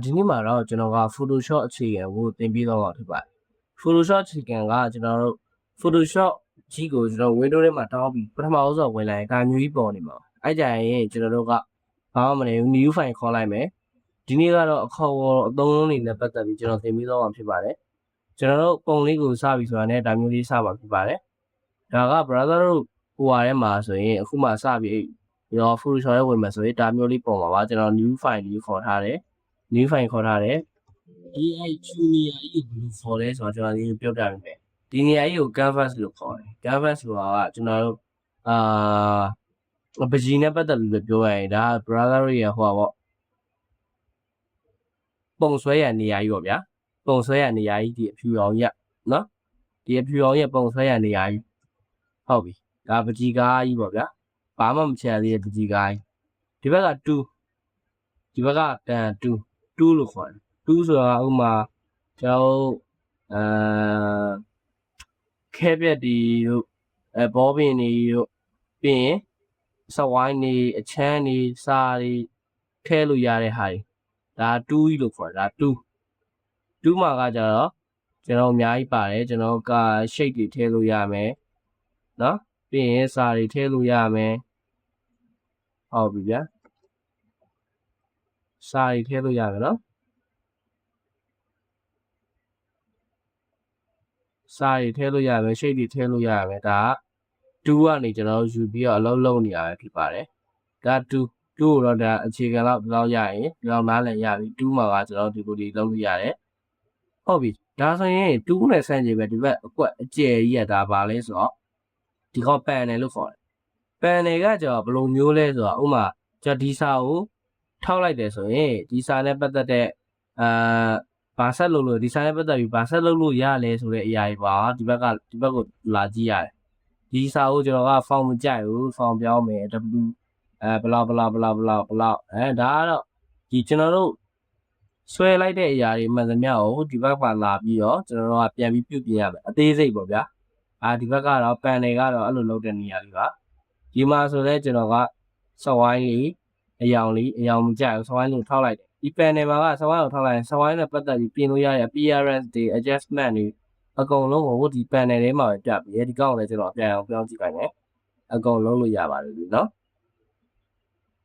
ဒီနေ့မှာတော့ကျွန်တော်က Photoshop အခြေခံကိုသင်ပေးသွားမှာဖြစ်ပါတယ် Photoshop အခြေခံကကျွန်တော်တို့ Photoshop ကြီးကိုကျွန်တော် Windows ထဲမှာတောင်းပြီးပထမဦးဆုံးဝင်လာရင်ဒါမျိုးကြီးပေါ်နေမှာအဲ့ကြရင်ကျွန်တော်တို့ကဘာမှမနေဘူး new file ခေါ်လိုက်မယ်ဒီနေ့ကတော့အခေါ်အသုံးလုံးတွေနဲ့ပတ်သက်ပြီးကျွန်တော်သင်ပေးသွားမှာဖြစ်ပါတယ်ကျွန်တော်တို့ပုံလေးကိုစပြီးဆိုတာနဲ့ဒါမျိုးလေးစပါဖြစ်ပါတယ်ဒါက brother တို့ဟိုဟာထဲမှာဆိုရင်အခုမှစပြီးရော Photoshop ရဲ့ဝင်မှာဆိုရင်ဒါမျိုးလေးပေါ်မှာပါကျွန်တော် new file လေးခေါ်ထားတယ်new file ခေါ်ထားတယ်ဒီအဲ့ junior ကြီးကိုဘယ်လိုခေါ်လဲဆိုတော့ကျွန်တော်ဒီပြောပြပေးမယ်ဒီနေရာကြီးကို canvas လို့ခေါ်တယ် canvas ဆိုတာကကျွန်တော်တို့ပကြီးနဲ့ပတ်သက်လို့ပြောရရင်ဒါ brother တွေရဟိုပါပေါ့ပုံဆွဲရနေရာကြီးပေါ့ဗျာပုံဆွဲရနေရာကြီးဒီအဖြူအောင်ရနော်ဒီအဖြူအောင်ရပုံဆွဲရနေရာကြီးဟုတ်ပြီဒါပကြီးကားကြီးပေါ့ဗျာဘာမှမချရသေးတဲ့ပကြီးကားကြီးဒီဘက်က2ဒီဘက်က2လို့ခေါ်တယ်2ဆိုတာဥမာကျွန်တော်ခဲပြက်ဒီတို့ဘောပင်တွေတို့ပြီးရင်စဝိုင်းတွေအချမ်းတွေစာတွေခဲလို့ရတဲ့ဟာတွေဒါ2ကြီးလို့ခေါ်တာ2မှာကကြတော့ကျွန်တော်အများကြီးပါတယ်ကျွန်တော်က shape တွေထည့်လို့ရမယ်နော်ပြီးရင်စာတွေထည့်လို့ရမယ်ဟုတ်ပြီဗျာစာတွေထည့်လို့ရမယ်နော်စာတွေထည့်လို့ရမယ် shape တွေထည့်လို့ရမယ်ဒါက2ကနေကျွန်တော်ယူပြီးတော့အလုံးလုံးနေရပဲဖြစ်ပါတယ်ဒါ2ကိုတော့ဒါအခြေခံတော့ဘယ်လောက်ရရင်ဒီလောက်နားလည်ရပြီ2မှာကကျွန်တော်ဒီလိုလုံးလို့ရတယ်ဟုတ်ပြီဒါဆိုရင်2နဲ့ဆန့်ကျင်ပဲဒီဘက်အကွက်အကျယ်ကြီးကဒါပါလဲဆိုတော့ဒီကောင် panel လို့ခေါ်တယ် panel ကကျတော့ဘယ်လိုမျိုးလဲဆိုတော့ဥမာကျွန်တော်ဒီစာကိုထောက်လိုက်တယ်ဆိုရင်ဒီစာနဲ့ပတ်သက်တဲ့ဘာဆက်လုပ်လို့ဒီစာနဲ့ပတ်သက်ပြီးဘာဆက်လုပ်လို့ရလဲဆိုတဲ့အရာကြီးပါဒီဘက်ကိုလာကြည့်ရတယ်ဒီစာကိုကျွန်တော်က font မကြိုက်ဘူး font ပြောင်းမယ် w ဘလောက်ဒါကတော့ဒီကျွန်တော်တို့ဆွဲလိုက်တဲ့အရာတွေမှန်သမျှကိုဒီဘက်မှာလာပြီးတော့ကျွန်တော်တို့ကပြန်ပြီးပြုတ်ပြင်ရမယ်အသေးစိတ်ပေါ့ဗျာဒီဘက်ကတော့ panel ကတော့အဲ့လိုလုပ်တဲ့နေရာလေးပါဒီမှာဆိုလဲကျွန်တော်ကစဝိုင်းလေးအယောင်မကြိုက်ဘူးစဝိုင်းလို့ထောက်လိုက်တယ်ဒီ panel မှာကစဝိုင်းကိုထောက်လိုက်ရင်စဝိုင်းနဲ့ပတ်သက်ပြီးပြင်လို့ရတဲ့ appearance တွေ adjustment တွေအကုန်လုံးကိုဒီ panel ထဲမှာပဲပြပြီးဒီကောင်လည်းကျွန်တော်ပြန်အောင်ပြောင်းကြည့်လိုက်မယ်အကုန်လုံးလို့ရပါတယ်ပြီနော်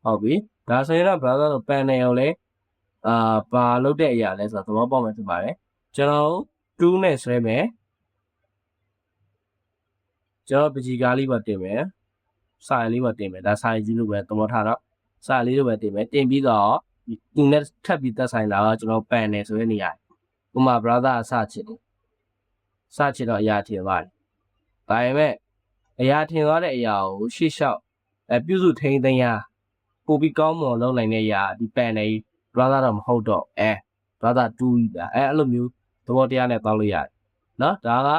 ဟုတ်ပြီဒါဆိုရင်တော့ browser လို့ panel ကိုလည်းဘာလုပ်တဲ့အရာလဲဆိုတော့သဘောပေါက်မှဖြစ်ပါတယ်ကျွန်တော်2နဲ့ဆွဲမယ်ကျွန်တော်ပကြီးကားလေးပါတင်မယ်စာလေးပါတင်မယ်ဒါစာကြီးလို့ပဲသဘောထားတော့စာလေးလိုပဲတင်မယ်တင်ပြီးတော့ဒီနဲ့ထပ်ပြီးသက်ဆိုင်တာတော့ကျွန်တော် panel ဆိုတဲ့နေရာဥမာ browser စချစ်တော့အရာထင်သွားတယ်ဒါပေမဲ့အရာထင်သွားတဲ့အရာကိုရှေ့လျှောက်ပြုစုထိန်းသိမ်းရပိုပြီးကောင်းမွန်လုပ်နိုင်တဲ့အရာဒီ panel browser တော့မဟုတ်တော့browser 2ကြီးဗျာအဲ့လိုမျိုးသဘောတရားနဲ့တောင်းလို့ရတယ်နော်ဒါက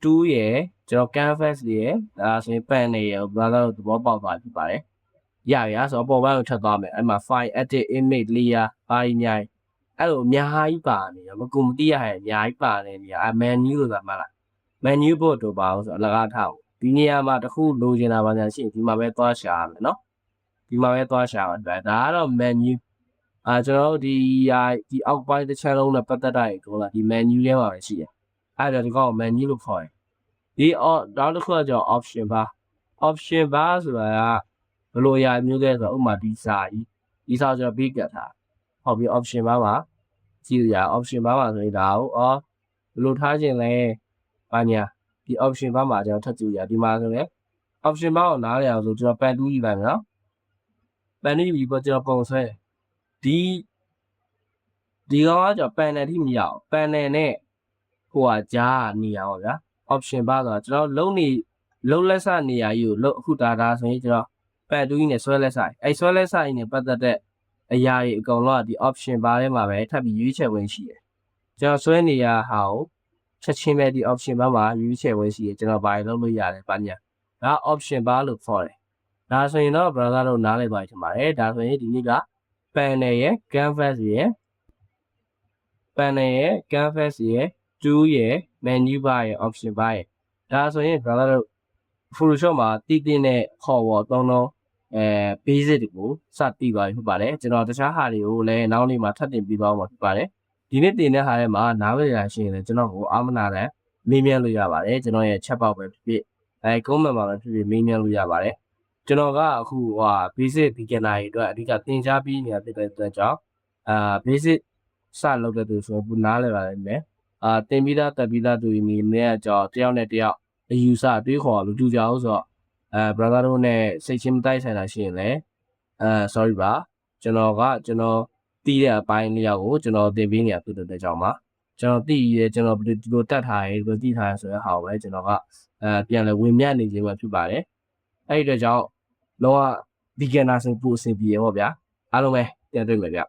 2ရယ်ကျွန်တော် canvas ရယ်ဒါဆိုရင် panel ရယ် browser သဘောပေါက်သွားဖြစ်ပါတယ်ရရဆိုတော့ပေါ်ပိုင်းကိုထပ်သွားမယ်အဲ့မှာ file edit image layer ဘာကြီးညာအဲ့လိုအများကြီးပါနေရမကူမတိရရဲ့အများကြီးပါနေနေရ menu ဆိုတာမှလား menu board တို့ပါအောင်ဆိုအလကားထားအောင်ဒီနေရာမှာတခုလိုချင်တာပါညာရှိရင်ဒီမှာပဲသွားရှာရမယ်နော်ဒီမှာပဲသွားရှာမှာဒါကတော့ menu ကျွန်တော်တို့ဒီအောက်ပိုင်းတစ်ချက်လုံးနဲ့ပတ်သက်တာတွေတော့ဒီ menu ထဲမှာပဲရှိတယ်အဲ့ဒါဒီကောင် menu လို့ခေါ်တယ်ဒီနောက်တစ်ခုကကျွန်တော် option bar ဆိုတာကဘယ်လိုအရာမျိုးလဲဆိုတော့ဥပမာဒီစာကျွန်တော်ပြီးကတ်ထားဟုတ်ပြီ option bar မှာကြည့်ရ option bar မှာဆိုရင်ဒါကိုဘယ်လိုထားခြင်းလဲဘာညာဒီ option bar မှာကျွန်တော်ထပ်ကြည့်ရဒီမှာဆိုရင် option bar ကိုနားလည်အောင်ဆိုကျွန်တော် pen 2ယူလိုက်မယ်နော် pen 2ယူပြီးတော့ကျွန်တော်ပုံဆွဲဒီကောင်ကကျွန်တော် panel ထိမရအောင် panel နဲ့ဟိုဟာကြားနေရအောင်ဗျာ option bar ဆိုတာကျွန်တော်လုံးလက်စနေရာကြီးကိုအခုဒါဆိုရင်ကျွန်တော် pen 2ကြီးနဲ့ဆွဲလက်စဆွဲလက်စကြီးနဲ့ပတ်သက်တဲ့အရာကြီးအကုန်လုံးကဒီ option bar ထဲမှာပဲထပ်ပြီးရွေးချယ်ဝင်ရှိတယ်ကျွန်တော်ဆွဲနေရဟာကိုချက်ချင်းပဲဒီ option bar မှာရွေးချယ်ဝင်ရှိတယ်ကျွန်တော်ဘာလုပ်လို့ရတယ်ဘာညာဒါ option bar လို့ခေါ်တယ်ဒါဆိုရင်တော့ browser တို့နားလည်ပါထင်ပါတယ်ဒါဆိုရင်ဒီနေ့က panel ရယ် canvas ရယ် panel ရယ် canvas ရယ်2ရယ် menu bar ရယ် option bar ရယ်ဒါဆိုရင် browser တို့ Photoshop မှာတည်တဲ့ခေါ်ပေါ်သုံး basic တွေကိုစတည်သွားပြီဖြစ်ပါတယ်ကျွန်တော်တခြားဟာတွေကိုလည်းနောက်နေ့မှာထပ်တင်ပြီးသွားမှာဖြစ်ပါတယ်ဒီနေ့တင်တဲ့ဟာထဲမှာနားမလည်တာရှိရင်လည်းကျွန်တော်ကိုအာမနာနဲ့မေးမြန်းလို့ရပါတယ်ကျွန်တော်ရဲ့ chat box ပဲဖြစ်ဖြစ်comment မှာပဲဖြစ်ဖြစ်မေးမြန်းလို့ရပါတယ်ကျွန်တော်ကအခုbasic beginner တွေအတွက်အဓိကသင်ကြားပြီးနေတာဖြစ်တဲ့အတွက်ကြောင့်basic စလုပ်တဲ့သူဆိုရင်ဘူးနားလည်ပါလိမ့်မယ်တင်ပြီးသားတက်ပြီးသားသူတွေနေနဲ့အကြောင်းတယောက်နဲ့တယောက်အယူဆအတွေးခေါ်လို့တူကြအောင်ဆိုတော့brother တို့နဲ့စိတ်ချင်းမတိုက်ဆိုင်တာရှိရင်လည်းsorry ပါကျွန်တော်တီးတဲ့အပိုင်းလေးကိုကျွန်တော်တင်ပေးနေတာဖြစ်တဲ့ကြောင့်ပါကျွန်တော်တီးရဲကျွန်တော်ဒီလိုတတ်ထားရဲဒီလိုတီးထားရဲဆိုတဲ့ဟာကိုပဲကျွန်တော်ကပြန်လဲဝင်မြတ်နေခြင်းပဲဖြစ်ပါတယ်အဲ့ဒီအတွက်ကြောင့်လောက beginner ဆိုပို့အဆင်ပြေရောဗျာအားလုံးပဲပြန်တွေ့မယ်ဗျ